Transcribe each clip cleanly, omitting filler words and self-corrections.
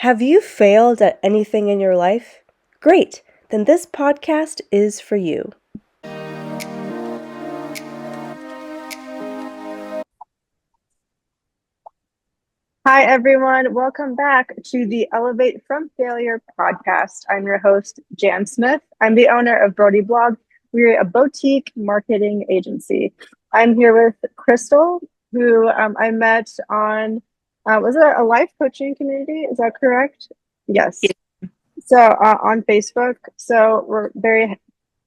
Have you failed at anything in your life? Great, then this podcast is for you. Hi, everyone. Welcome back to the Elevate from Failure podcast. I'm your host, Jan Smith. I'm the owner of Brodieblog. We're a boutique marketing agency. I'm here with Crystal, who I met on, was it a life coaching community? Is that correct? Yes. So on Facebook. So we're very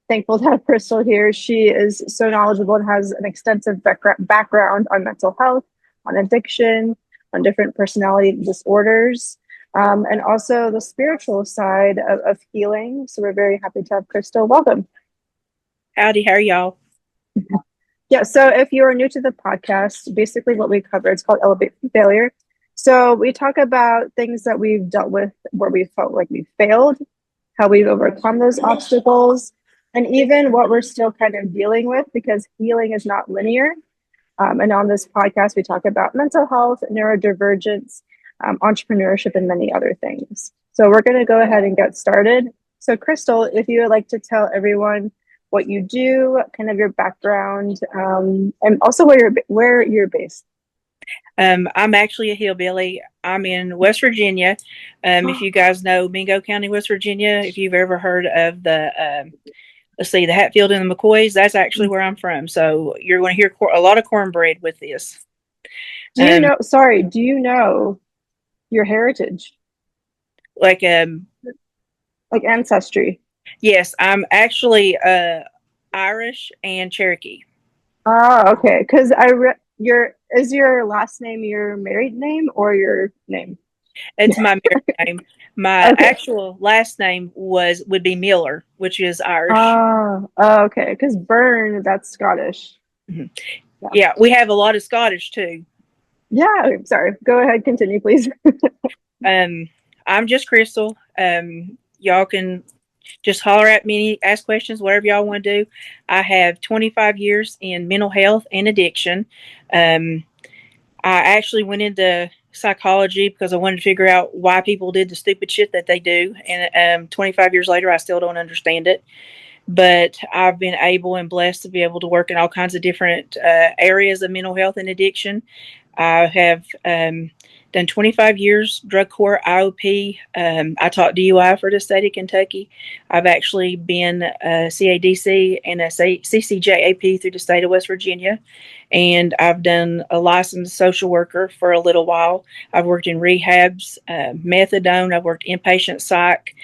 thankful to have Crystal here. She is so knowledgeable and has an extensive background on mental health, on addiction, on different personality disorders, and also the spiritual side of healing. So we're very happy to have Crystal. Welcome. Howdy, how are y'all? Yeah, so if you are new to the podcast, basically what we cover, it's called Elevate from Failure. So we talk about things that we've dealt with where we felt like we failed, how we've overcome those obstacles, and even what we're still kind of dealing with because healing is not linear. And on this podcast, we talk about mental health, neurodivergence, entrepreneurship, and many other things. So we're going to go ahead and get started. So Crystal, if you would like to tell everyone what you do, kind of your background, and also where you're based. I'm actually a hillbilly. I'm in West Virginia. If you guys know Mingo County, West Virginia, if you've ever heard of the Hatfield and the McCoys, that's actually where I'm from. So you're going to hear a lot of cornbread with this. Do you know your heritage? Like ancestry? Yes, I'm actually Irish and Cherokee. Oh, okay. Because is your last name your married name or your name? It's my married name. My Okay. actual last name would be Miller, which is Irish. Oh, okay. Because Byrne, that's Scottish. Mm-hmm. Yeah, we have a lot of Scottish too. Yeah, sorry. Go ahead, continue, please. I'm just Crystal. Y'all can just holler at me, ask questions, whatever y'all want to do. I have 25 years in mental health and addiction. I actually went into psychology because I wanted to figure out why people did the stupid shit that they do. And 25 years later, I still don't understand it. But I've been able and blessed to be able to work in all kinds of different areas of mental health and addiction. I have done 25 years drug court IOP. I taught DUI for the state of Kentucky. I've actually been a CADC and a CCJAP through the state of West Virginia. And I've done a licensed social worker for a little while. I've worked in rehabs, methadone. I've worked inpatient psych,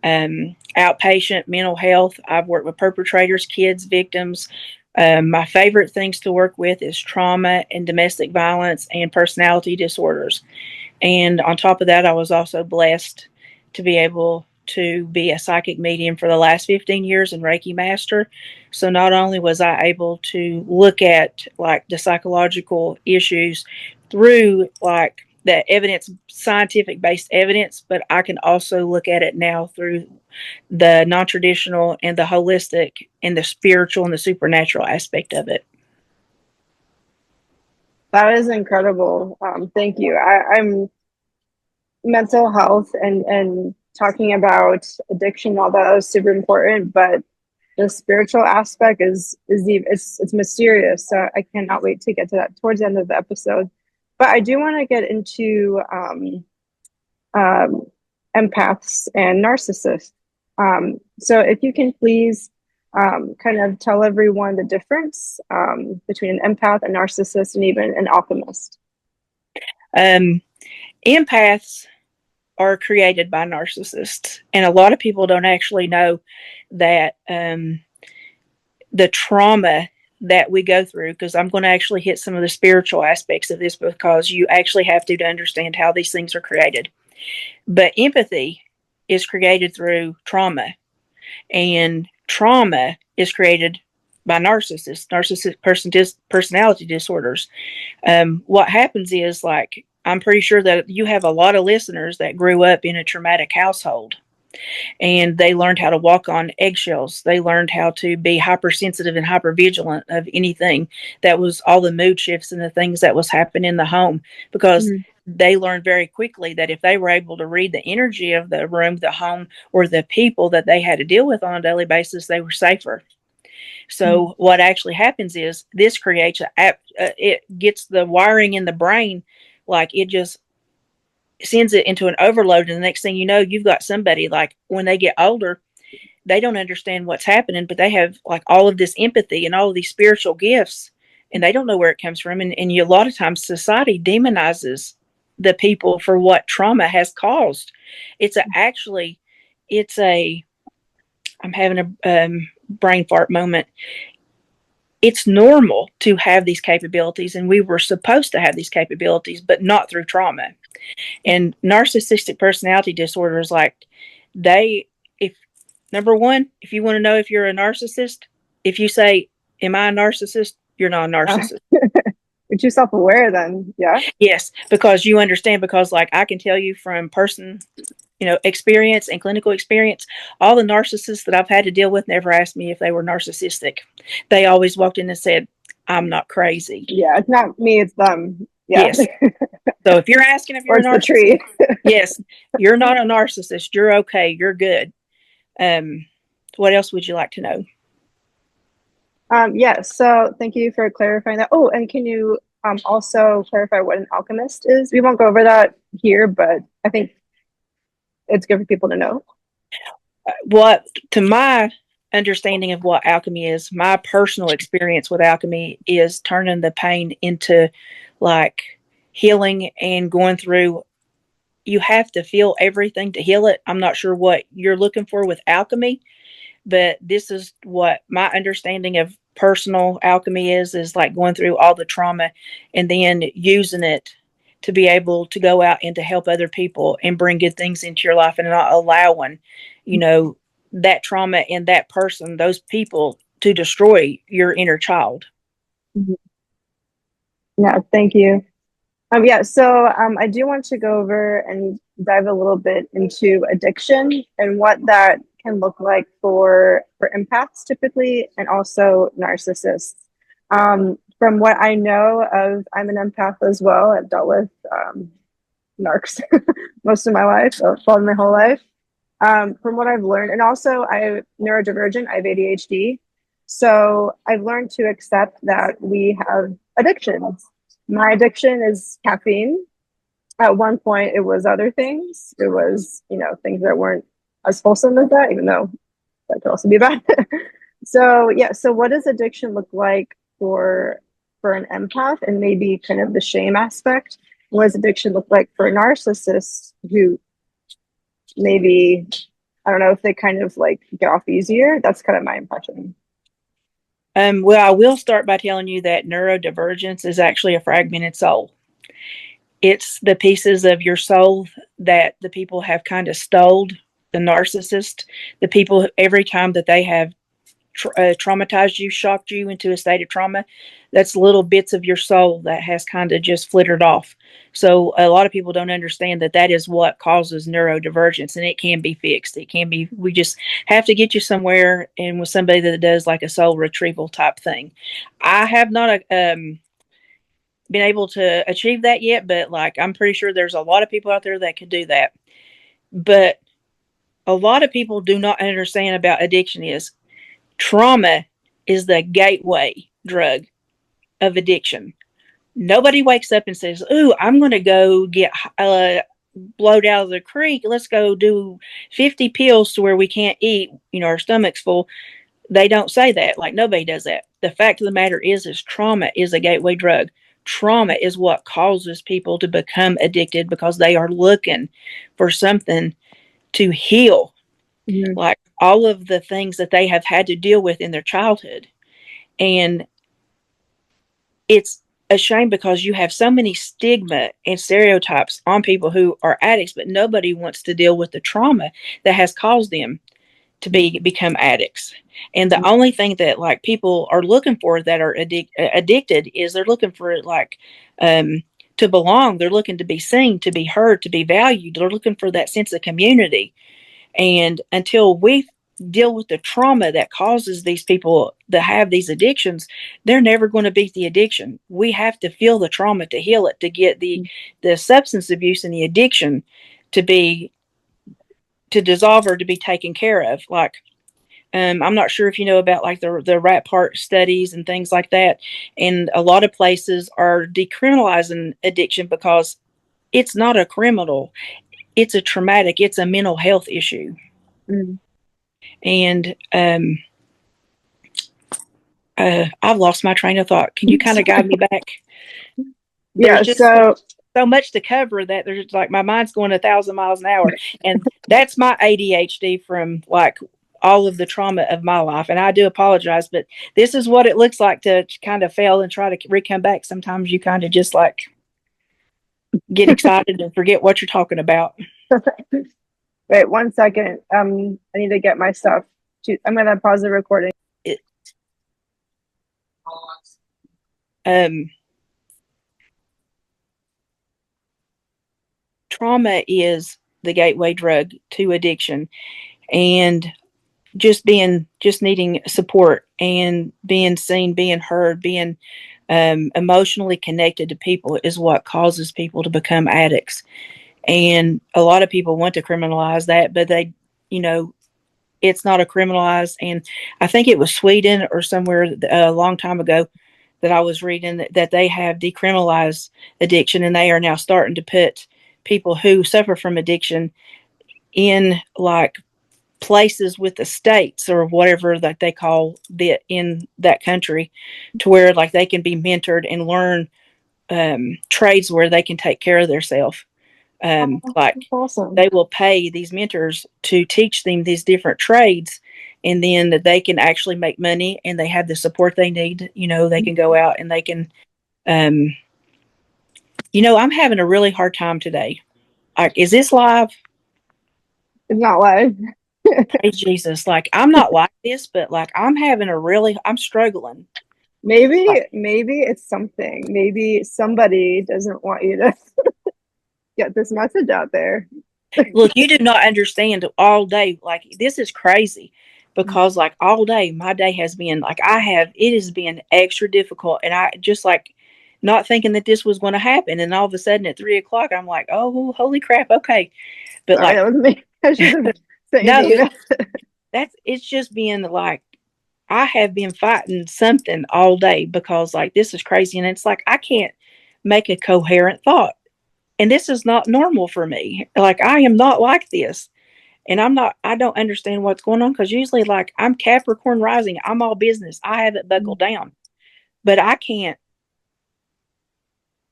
outpatient mental health. I've worked with perpetrators, kids, victims. My favorite things to work with is trauma and domestic violence and personality disorders. And on top of that, I was also blessed to be able to be a psychic medium for the last 15 years and Reiki master. So not only was I able to look at like the psychological issues through like the evidence, scientific based evidence, but I can also look at it now through the non-traditional and the holistic and the spiritual and the supernatural aspect of it. That is incredible. Thank you. I'm mental health and talking about addiction and all that is super important, but the spiritual aspect it's mysterious. So I cannot wait to get to that towards the end of the episode. But I do want to get into empaths and narcissists. So if you can please kind of tell everyone the difference between an empath, a narcissist, and even an alchemist. Empaths are created by narcissists, and a lot of people don't actually know that the trauma that we go through, because I'm going to actually hit some of the spiritual aspects of this because you actually have to understand how these things are created. But empathy is created through trauma, and trauma is created by narcissists, personality disorders. What happens is, like, I'm pretty sure that you have a lot of listeners that grew up in a traumatic household and they learned how to walk on eggshells. They learned how to be hypersensitive and hypervigilant of anything that was all the mood shifts and the things that was happening in the home because they learned very quickly that if they were able to read the energy of the room, the home, or the people that they had to deal with on a daily basis, they were safer. So what actually happens is this creates it gets the wiring in the brain, like it just sends it into an overload. And the next thing you know, you've got somebody like when they get older, they don't understand what's happening, but they have like all of this empathy and all of these spiritual gifts, and they don't know where it comes from. And a lot of times society demonizes the people for what trauma has caused. It's a, I'm having a brain fart moment. It's normal to have these capabilities, and we were supposed to have these capabilities, but not through trauma. And narcissistic personality disorder is like if number one, if you want to know if you're a narcissist, if you say, "Am I a narcissist?" You're not a narcissist. You're too self-aware then, yeah? Yes, because you understand, because like I can tell you from experience and clinical experience, all the narcissists that I've had to deal with never asked me if they were narcissistic. They always walked in and said, "I'm not crazy." Yeah, it's not me, it's them. Yeah. Yes. So if you're asking if you're a narcissist, tree. yes, you're not a narcissist. You're okay. You're good. What else would you like to know? Yes, so thank you for clarifying that. Oh, and can you also clarify what an alchemist is? We won't go over that here, but I think it's good for people to know. To my understanding of what alchemy is, my personal experience with alchemy is turning the pain into like healing and going through. You have to feel everything to heal it. I'm not sure what you're looking for with alchemy, but this is what my understanding of personal alchemy is like going through all the trauma and then using it to be able to go out and to help other people and bring good things into your life, and not allowing that trauma and that person, those people, to destroy your inner child. Yeah, thank you. So I do want to go over and dive a little bit into addiction and what that can look like for empaths typically, and also narcissists. From what I know of, I'm an empath as well. I've dealt with narcs most of my life, so followed my whole life. From what I've learned, and also I'm neurodivergent, I have ADHD. So I've learned to accept that we have addictions. My addiction is caffeine. At one point, it was other things. It was, things that weren't as wholesome as that, even though that could also be bad. So what does addiction look like for an empath, and maybe kind of the shame aspect? What does addiction look like for a narcissist who maybe, I don't know if they kind of like get off easier? That's kind of my impression. Well, I will start by telling you that neurodivergence is actually a fragmented soul. It's the pieces of your soul that the people have kind of stole, the narcissist, the people, every time that they have traumatized you, shocked you into a state of trauma, that's little bits of your soul that has kind of just flittered off. So a lot of people don't understand that is what causes neurodivergence, and it can be fixed. It can be, we just have to get you somewhere and with somebody that does like a soul retrieval type thing. I have not been able to achieve that yet, but like I'm pretty sure there's a lot of people out there that could do that. But a lot of people do not understand about addiction is trauma is the gateway drug of addiction. Nobody wakes up and says, "Ooh, I'm going to go get blowed out of the creek. Let's go do 50 pills to where we can't eat, our stomach's full." They don't say that. Like, nobody does that. The fact of the matter is trauma is a gateway drug. Trauma is what causes people to become addicted, because they are looking for something to heal. Mm-hmm. Like all of the things that they have had to deal with in their childhood. And it's a shame because you have so many stigma and stereotypes on people who are addicts, but nobody wants to deal with the trauma that has caused them to become addicts. And the only thing that like people are looking for that are addicted is they're looking for like to belong. They're looking to be seen, to be heard, to be valued. They're looking for that sense of community. And until we deal with the trauma that causes these people that have these addictions, they're never going to beat the addiction. We have to feel the trauma to heal it, to get the substance abuse and the addiction to dissolve or to be taken care of. Like, I'm not sure if you know about like the rat part studies and things like that. And a lot of places are decriminalizing addiction because it's not a criminal. It's a traumatic, it's a mental health issue. Mm. And I've lost my train of thought. Can you kind of guide me back? There's just so much to cover that there's like my mind's going 1,000 miles an hour. And that's my ADHD from like all of the trauma of my life. And I do apologize, but this is what it looks like to kind of fail and try to come back. Sometimes you kind of just like get excited and forget what you're talking about. Wait 1 second. I need to get my stuff. I'm gonna pause the recording. Trauma is the gateway drug to addiction, and just needing support and being seen, being heard, being emotionally connected to people is what causes people to become addicts. And a lot of people want to criminalize that, but they, it's not a criminalized. And I think it was Sweden or somewhere a long time ago that I was reading that they have decriminalized addiction, and they are now starting to put people who suffer from addiction in like places with the states or whatever that they call it in that country, to where like they can be mentored and learn trades where they can take care of themselves. Like awesome. They will pay these mentors to teach them these different trades, and then they can actually make money, and they have the support they need. They can go out and they can, I'm having a really hard time today. Like, is this live? It's not live. Praise Jesus. Like, I'm not like this, but like I'm struggling. Maybe it's something. Maybe somebody doesn't want you to get this message out there. Look, you do not understand all day. Like, this is crazy because like all day, my day has been like, it has been extra difficult. And I just like not thinking that this was going to happen. And all of a sudden at 3:00, I'm like, oh, holy crap. Okay. But sorry, that was me. I should have sent you the email. It's just being like, I have been fighting something all day because like, this is crazy. And it's like, I can't make a coherent thought. And this is not normal for me. Like, I am not like this. And I don't understand what's going on, because usually like I'm Capricorn rising. I'm all business. I have it buckled down, but I can't.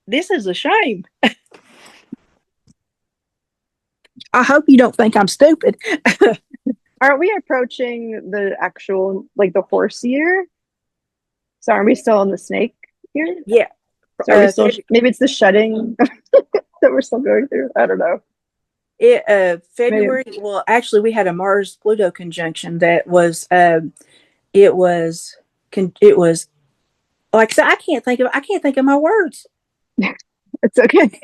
This is a shame. I hope you don't think I'm stupid. Aren't we approaching the actual, like the horse year? So are we still in the snake year? Yeah. So are we still, maybe it's the shedding that we're still going through. I don't know. February. Maybe. Well, actually, we had a Mars Pluto conjunction that was. It was like, so I can't think of my words. It's okay.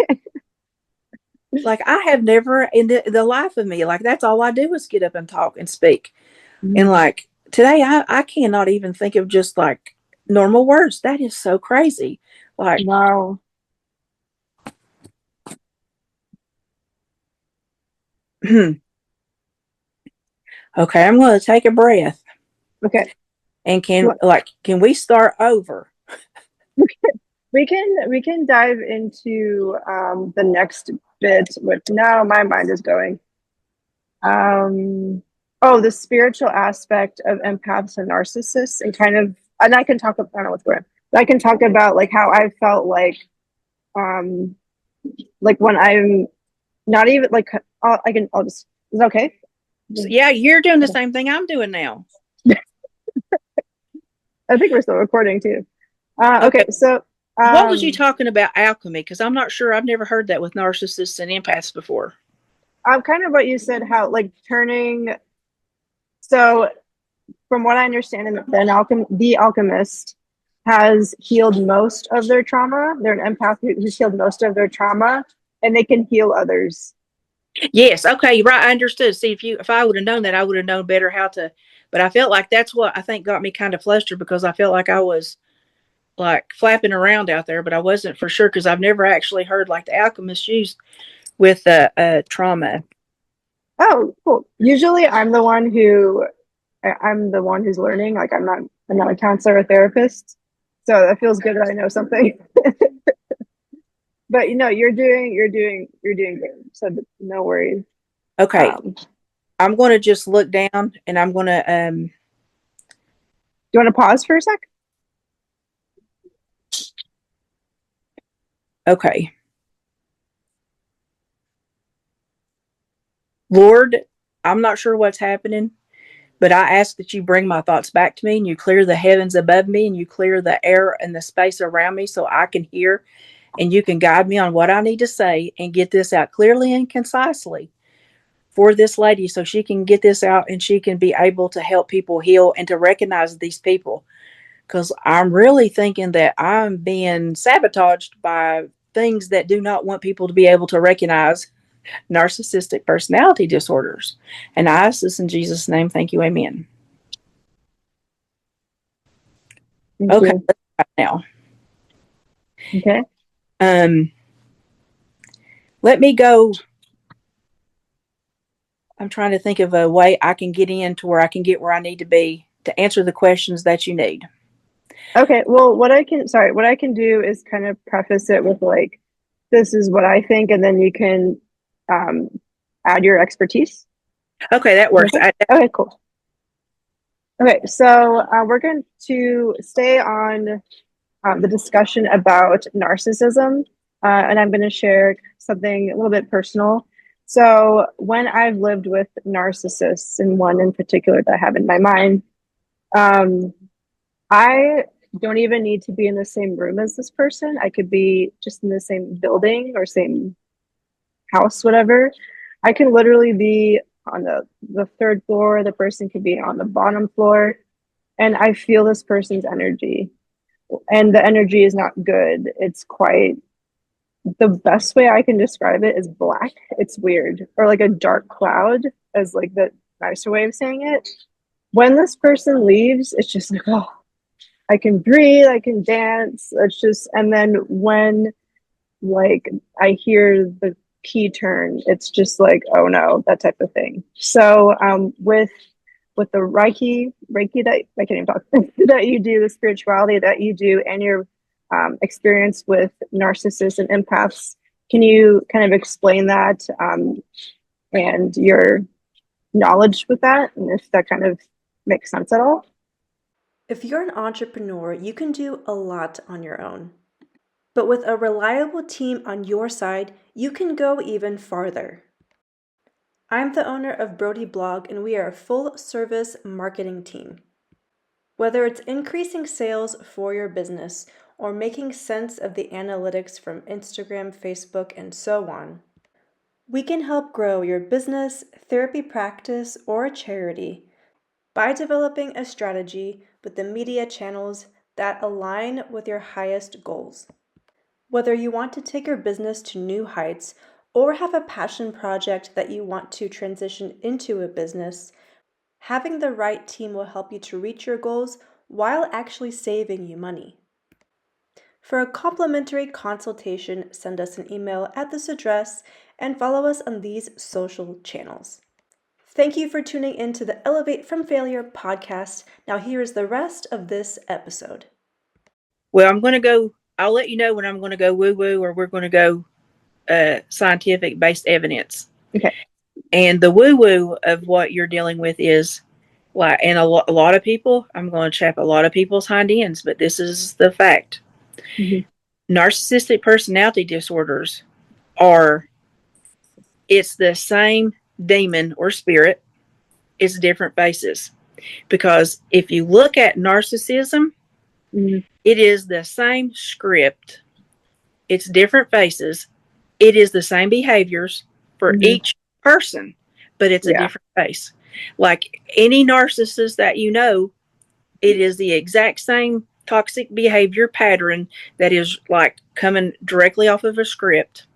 Like, I have never in the life of me, like, that's all I do is get up and talk and speak. And like today, I cannot even think of just like normal words. That is so crazy. Like, wow. Okay, I'm going to take a breath. Okay. And can we start over? We can dive into the next bit, which now my mind is going. The spiritual aspect of empaths and narcissists, and I can talk about, I don't know what's going on, but I can talk about like how I felt like when I'm not even like, I'll just, is that okay? So, yeah, you're doing the same thing I'm doing now. I think we're still recording too. Okay, so what was you talking about alchemy? Because I'm not sure. I've never heard that with narcissists and empaths before. Kind of what you said, how like turning. So, from what I understand, the alchemist has healed most of their trauma. They're an empath who's healed most of their trauma, and they can heal others. Yes. Okay. Right. I understood. See, if I would have known that, I would have known better how to. But I felt like that's what I think got me kind of flustered, because I felt like I was like flapping around out there, but I wasn't for sure, because I've never actually heard like the alchemist used with trauma. Oh, cool. Usually I'm the one who's learning. Like I'm not a counselor or therapist. So that feels good that I know something. But you're doing good. So no worries. Okay. Um, I'm going to just look down, and I'm going to, you want to pause for a sec? okay. Lord, I'm not sure what's happening, but I ask that you bring my thoughts back to me, and you clear the heavens above me, and you clear the air and the space around me so I can hear, and you can guide me on what I need to say and get this out clearly and concisely for this lady, so she can get this out and she can be able to help people heal and to recognize these people. Because I'm really thinking that I'm being sabotaged by things that do not want people to be able to recognize narcissistic personality disorders. And I ask this in Jesus' name. Thank you. Amen. Thank Okay. you. Now, Okay. let me go. I'm trying to think of a way I can get in to where I can get where I need to be to answer the questions that you need. Okay. Well, what I can do is kind of preface it with like, this is what I think, and then you can um, add your expertise. Okay, that works. Okay. Okay. Cool. Okay. So we're going to stay on the discussion about narcissism, and I'm going to share something a little bit personal. So when I've lived with narcissists, and one in particular that I have in my mind, I don't even need to be in the same room as this person. I could be just in the same building or same house, whatever. I can literally be on the third floor. The person could be on the bottom floor. And I feel this person's energy. And the energy is not good. It's quite, the best way I can describe it is black. It's weird. Or like a dark cloud, as like the nicer way of saying it. When this person leaves, it's just like, oh, I can breathe, I can dance. It's just, and then when like I hear the key turn, it's just like, oh no, that type of thing. So with the Reiki that I can't even talk that you do, the spirituality that you do, and your experience with narcissists and empaths, can you kind of explain that and your knowledge with that, and if that kind of makes sense at all? If you're an entrepreneur, you can do a lot on your own. But with a reliable team on your side, you can go even farther. I'm the owner of Brodieblog, and we are a full-service marketing team. Whether it's increasing sales for your business or making sense of the analytics from Instagram, Facebook, and so on, we can help grow your business, therapy practice, or charity by developing a strategy with the media channels that align with your highest goals. Whether you want to take your business to new heights or have a passion project that you want to transition into a business, having the right team will help you to reach your goals while actually saving you money. For a complimentary consultation, send us an email at this address and follow us on these social channels. Thank you for tuning in to the Elevate from Failure podcast. Now here is the rest of this episode. Well, I'll let you know when I'm going to go woo-woo, or we're going to go scientific-based evidence. Okay. And the woo-woo of what you're dealing with is, like, and a lot of people, I'm going to chap a lot of people's hind ends, but this is the fact. Mm-hmm. Narcissistic personality disorders it's the same demon or spirit. It's different faces. Because if you look at narcissism, Mm-hmm. it is the same script. It's different faces. It is the same behaviors for Mm-hmm. each person, but it's a Yeah. different face. Like any narcissist that you know, it is the exact same toxic behavior pattern that is like coming directly off of a script.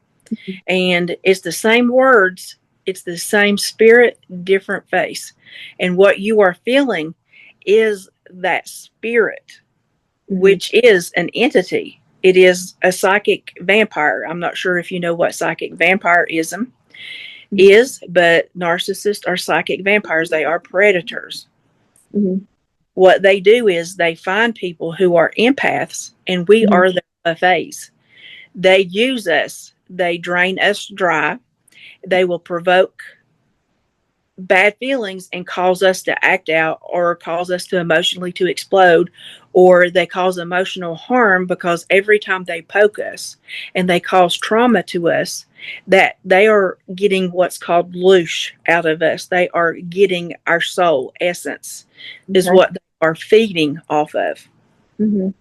And it's the same words It's the same spirit, different face. And what you are feeling is that spirit, which is an entity. It is a psychic vampire. I'm not sure if you know what psychic vampirism is, but narcissists are psychic vampires. They are predators. What they do is they find people who are empaths, and we are the buffets. They use us. They drain us dry. They will provoke bad feelings and cause us to act out, or cause us to emotionally to explode, or they cause emotional harm, because every time they poke us and they cause trauma to us, that they are getting what's called loosh out of us. They are getting our soul essence, is what they are feeding off of. And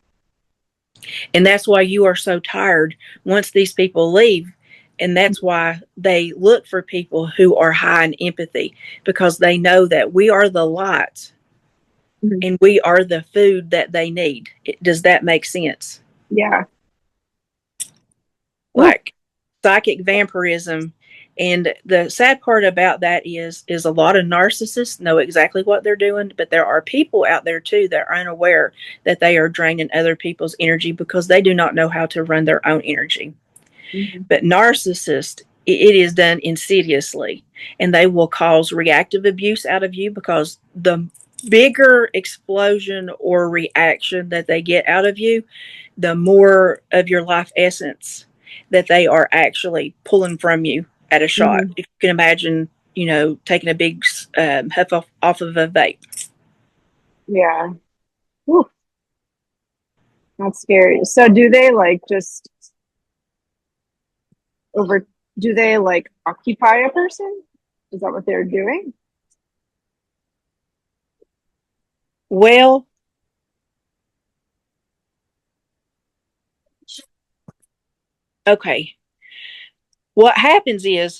that's why you are so tired once these people leave. And that's why they look for people who are high in empathy, because they know that we are the light and we are the food that they need. Does that make sense? Yeah. Like psychic vampirism. And the sad part about that is a lot of narcissists know exactly what they're doing, but there are people out there too that are unaware that they are draining other people's energy because they do not know how to run their own energy. But narcissists, it is done insidiously, and they will cause reactive abuse out of you, because the bigger explosion or reaction that they get out of you, the more of your life essence that they are actually pulling from you at a shot. If you can imagine, taking a big huff off of a vape. Yeah. Whew. That's scary. So do they do they occupy a person? Is that what they're doing? Well, okay. What happens is,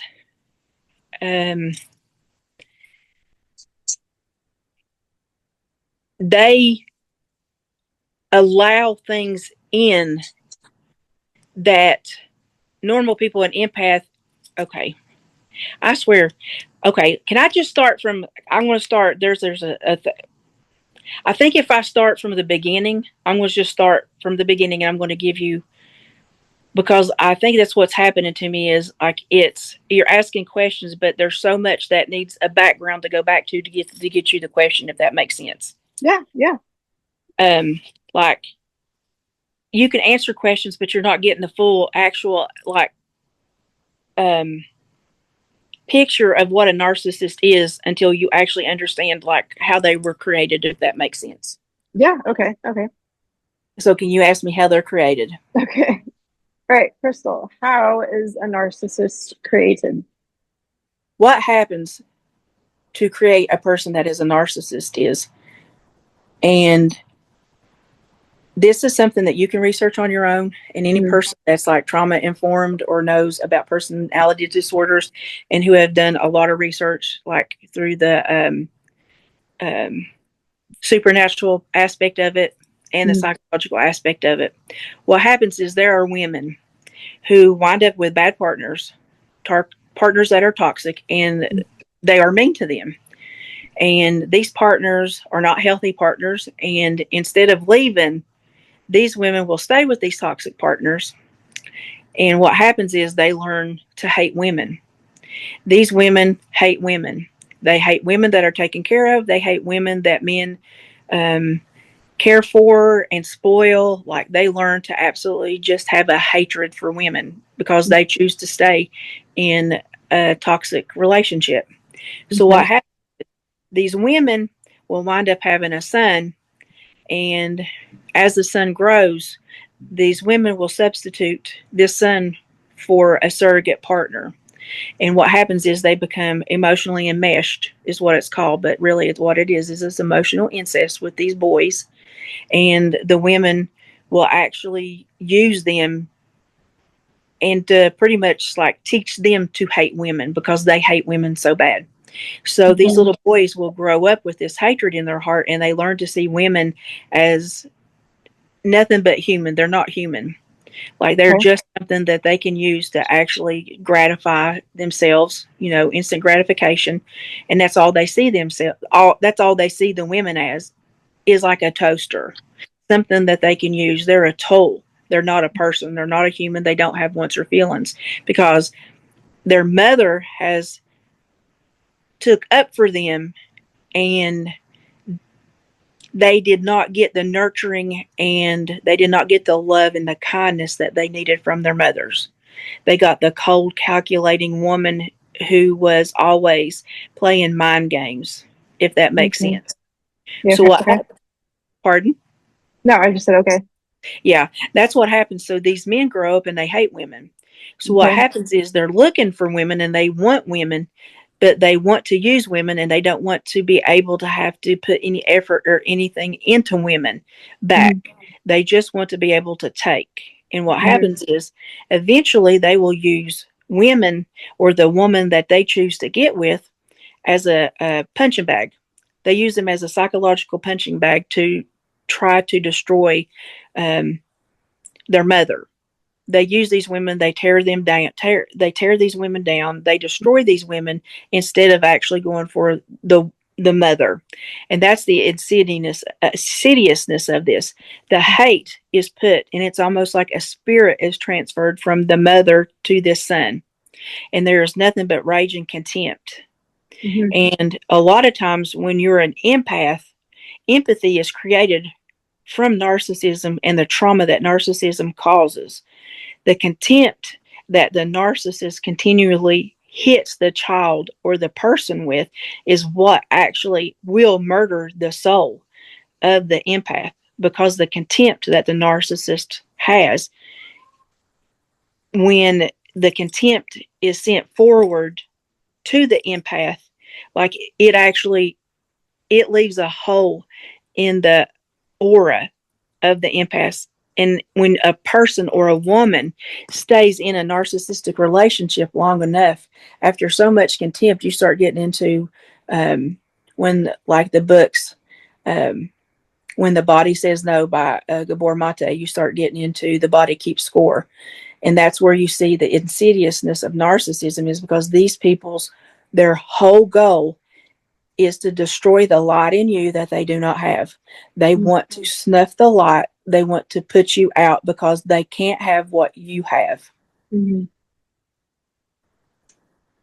they allow things in that normal people and empath. Okay. I swear. Okay. Can I just start from, I'm going to start, I think if I start from the beginning, I'm going to just start from the beginning, and I'm going to give you, because I think that's what's happening to me is you're asking questions, but there's so much that needs a background to go back to get you the question, if that makes sense. Yeah. Like, you can answer questions, but you're not getting the full actual picture of what a narcissist is until you actually understand how they were created, if that makes sense. Yeah. Okay. So can you ask me how they're created? Okay. All right, Crystal, how is a narcissist created? What happens to create a person that is a narcissist is, and this is something that you can research on your own, and any person that's trauma informed or knows about personality disorders and who have done a lot of research through the supernatural aspect of it and the psychological aspect of it. What happens is there are women who wind up with bad partners that are toxic, and they are mean to them. And these partners are not healthy partners. And instead of leaving, these women will stay with these toxic partners. And what happens is they learn to hate women. These women hate women. They hate women that are taken care of. They hate women that men care for and spoil. They learn to absolutely just have a hatred for women because they choose to stay in a toxic relationship. So what happens, these women will wind up having a son, and as the son grows, these women will substitute this son for a surrogate partner. And what happens is they become emotionally enmeshed, is what it's called. But really, what it is this emotional incest with these boys. And the women will actually use them and pretty much teach them to hate women because they hate women so bad. So these little boys will grow up with this hatred in their heart, and they learn to see women as nothing but human. They're not human. Like they're Okay. just something that they can use to actually gratify themselves, instant gratification. And that's all they see themselves. That's all they see the women as, is like a toaster, something that they can use. They're a tool. They're not a person. They're not a human. They don't have wants or feelings because their mother has took up for them, and they did not get the nurturing and they did not get the love and the kindness that they needed from their mothers. They got the cold, calculating woman who was always playing mind games, if that makes sense. Yeah, So what okay. happened? Pardon? No, I just said okay. Yeah, that's what happens. So these men grow up and they hate women. So what Okay. happens is they're looking for women and they want women, but they want to use women and they don't want to be able to have to put any effort or anything into women back. They just want to be able to take. And what happens is eventually they will use women or the woman that they choose to get with as a punching bag. They use them as a psychological punching bag to try to destroy their mother. They use these women, they tear them down, they tear these women down, they destroy these women instead of actually going for the mother. And that's the insidiousness of this. The hate is put, and it's almost like a spirit is transferred from the mother to this son. And there is nothing but rage and contempt. And a lot of times when you're an empath, empathy is created from narcissism and the trauma that narcissism causes. The contempt that the narcissist continually hits the child or the person with is what actually will murder the soul of the empath, because the contempt that the narcissist has, when the contempt is sent forward to the empath, like it leaves a hole in the aura of the empath. And when a person or a woman stays in a narcissistic relationship long enough, after so much contempt, you start getting into when, like the books, When the Body Says No by Gabor Mate, you start getting into The Body Keeps Score. And that's where you see the insidiousness of narcissism, is because these people's, their whole goal is to destroy the light in you that they do not have. They want to snuff the light. They want to put you out because they can't have what you have.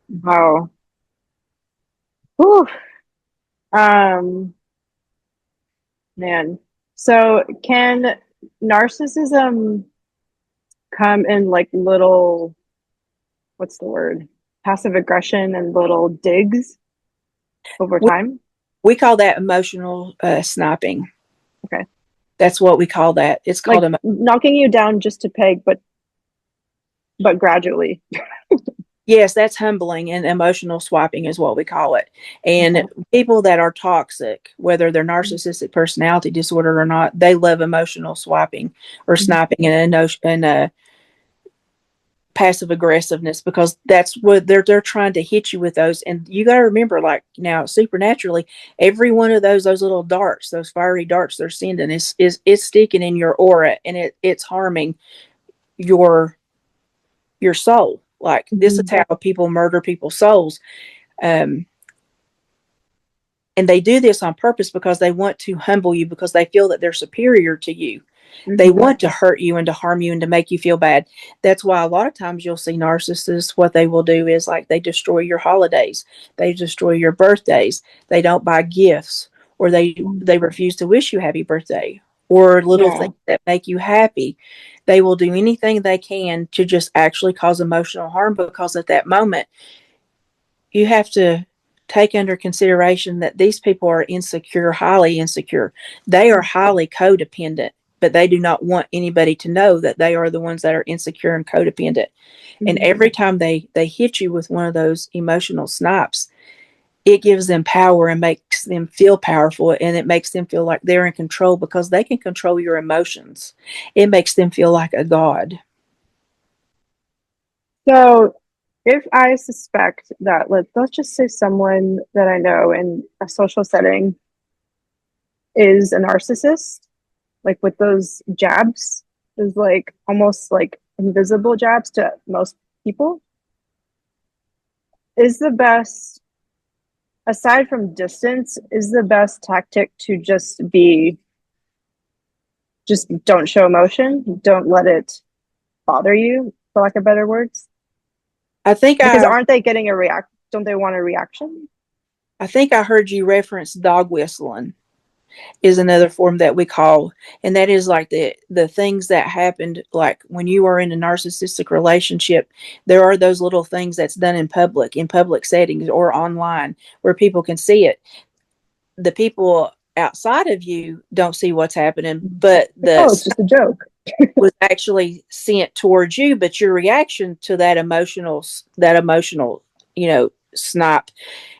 Wow. Whew. Man. So can narcissism come in like little, what's the word? Passive aggression and little digs over time? We call that emotional sniping. Okay. That's what we call that. It's called Like knocking you down just to peg, but gradually. Yes, that's humbling, and emotional swiping is what we call it. And people that are toxic, whether they're narcissistic personality disorder or not, they love emotional swiping or sniping and passive aggressiveness, because that's what they're trying to hit you with those. And you got to remember, like, now supernaturally, every one of those little darts, those fiery darts they're sending is sticking in your aura, and it's harming your soul. Like, this is how people murder people's souls. And they do this on purpose because they want to humble you, because they feel that they're superior to you. They want to hurt you and to harm you and to make you feel bad. That's why a lot of times you'll see narcissists, what they will do is, like, they destroy your holidays. They destroy your birthdays. They don't buy gifts, or they refuse to wish you happy birthday, or little things that make you happy. They will do anything they can to just actually cause emotional harm, because at that moment, you have to take under consideration that these people are insecure, highly insecure. They are highly codependent, but they do not want anybody to know that they are the ones that are insecure and codependent. And every time they hit you with one of those emotional snipes, it gives them power and makes them feel powerful, and it makes them feel like they're in control because they can control your emotions. It makes them feel like a god. So if I suspect that, let's just say someone that I know in a social setting is a narcissist, like with those jabs, is like almost like invisible jabs to most people, is the best, aside from distance, is the best tactic to just don't show emotion, don't let it bother you, for lack of better words? I think Because aren't they getting a react? Don't they want a reaction? I think I heard you reference dog whistling is another form that we call, and that is like the things that happened, like when you are in a narcissistic relationship, there are those little things that's done in public settings or online where people can see it. The people outside of you don't see what's happening, but Oh, it's just a joke. was actually sent towards you, but your reaction to that emotional, snap,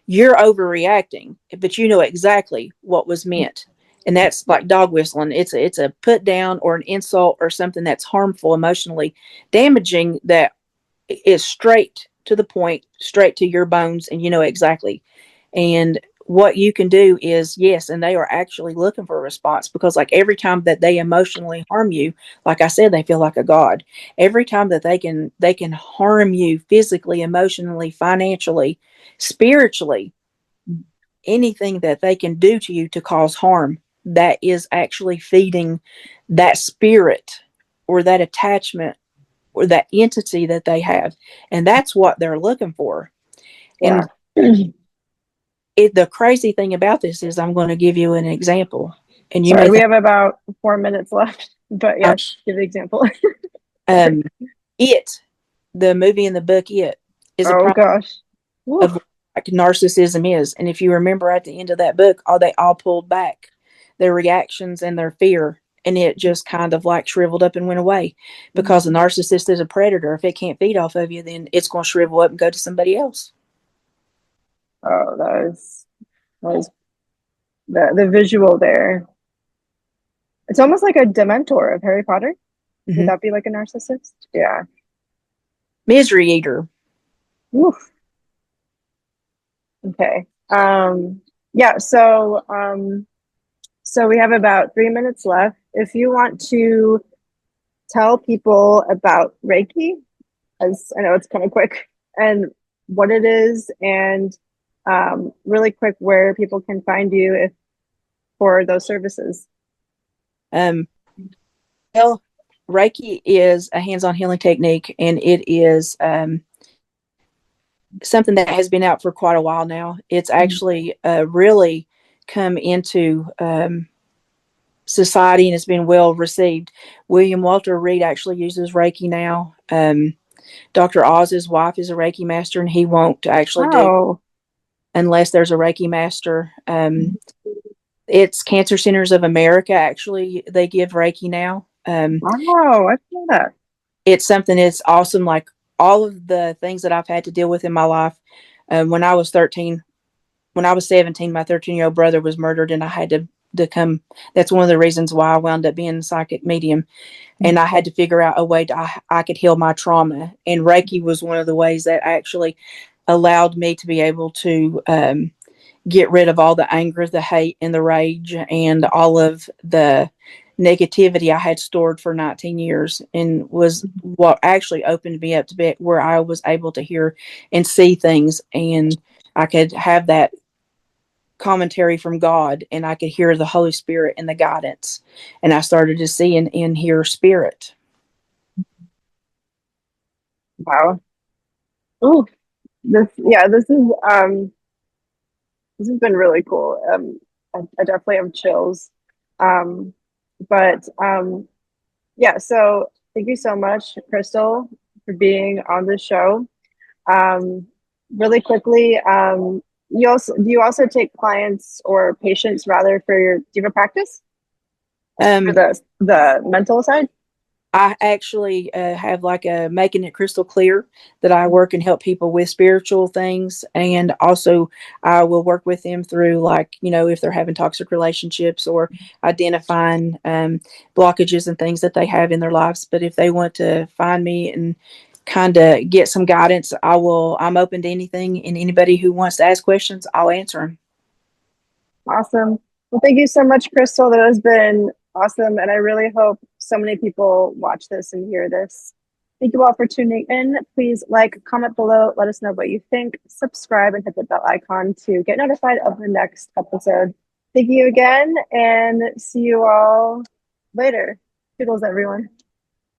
you're overreacting, but you know exactly what was meant. And that's like dog whistling. It's a put down or an insult or something that's harmful, emotionally damaging, that is straight to the point, straight to your bones, and you know exactly. And what you can do is, yes, and they are actually looking for a response, because like every time that they emotionally harm you, like I said, they feel like a god. Every time that they can harm you physically, emotionally, financially, spiritually, anything that they can do to you to cause harm, that is actually feeding that spirit or that attachment or that entity that they have. And that's what they're looking for. Yeah. And the crazy thing about this is, I'm going to give you an example. And you Sorry, may we think, have about 4 minutes left, but yes, give the example. um, it, the movie and the book, it is a Oh problem gosh. Oof. of what, like, narcissism is. And if you remember at the end of that book, they all pulled back their reactions and their fear. And it just kind of like shriveled up and went away, because a narcissist is a predator. If it can't feed off of you, then it's going to shrivel up and go to somebody else. Oh, that was the visual there. It's almost like a Dementor of Harry Potter. Would Mm-hmm. that be like a narcissist? Yeah. Misery eater. Oof. Okay. Yeah, so we have about 3 minutes left. If you want to tell people about Reiki, as I know it's kind of quick, and what it is, and really quick where people can find you if for those services. Um, well, Reiki is a hands-on healing technique, and it is something that has been out for quite a while now. It's actually really come into society, and it's been well received. William Walter Reed actually uses Reiki now. Dr. Oz's wife is a Reiki master, and he won't actually do Oh, unless there's a Reiki master. It's Cancer Centers of America, actually, they give Reiki now. wow, I know that. It's something that's awesome. Like all of the things that I've had to deal with in my life. When I was 13, when I was 17, my 13-year-old brother was murdered, and I had to come. That's one of the reasons why I wound up being a psychic medium. And I had to figure out a way I could heal my trauma. And Reiki was one of the ways that actually allowed me to be able to get rid of all the anger, the hate, and the rage, and all of the negativity I had stored for 19 years, and was what actually opened me up to be where I was able to hear and see things, and I could have that commentary from God, and I could hear the Holy Spirit and the guidance, and I started to see and hear spirit. Wow. Ooh, this has been really cool. I definitely have chills. Um, but yeah, so thank you so much, Crystal, for being on the show. Um, Really quickly, do you also take clients or patients rather for your diva practice for Um, the mental side? I actually have like a making it crystal clear that I work and help people with spiritual things. And also I will work with them through, like, if they're having toxic relationships, or identifying blockages and things that they have in their lives. But if they want to find me and kind of get some guidance, I'm open to anything, and anybody who wants to ask questions, I'll answer them. Awesome. Well, thank you so much, Crystal. That has been awesome. And I really hope so many people watch this and hear this. Thank you all for tuning in. Please like, comment below, let us know what you think, subscribe, and hit the bell icon to get notified of the next episode. Thank you again, and see you all later. Toodles, everyone.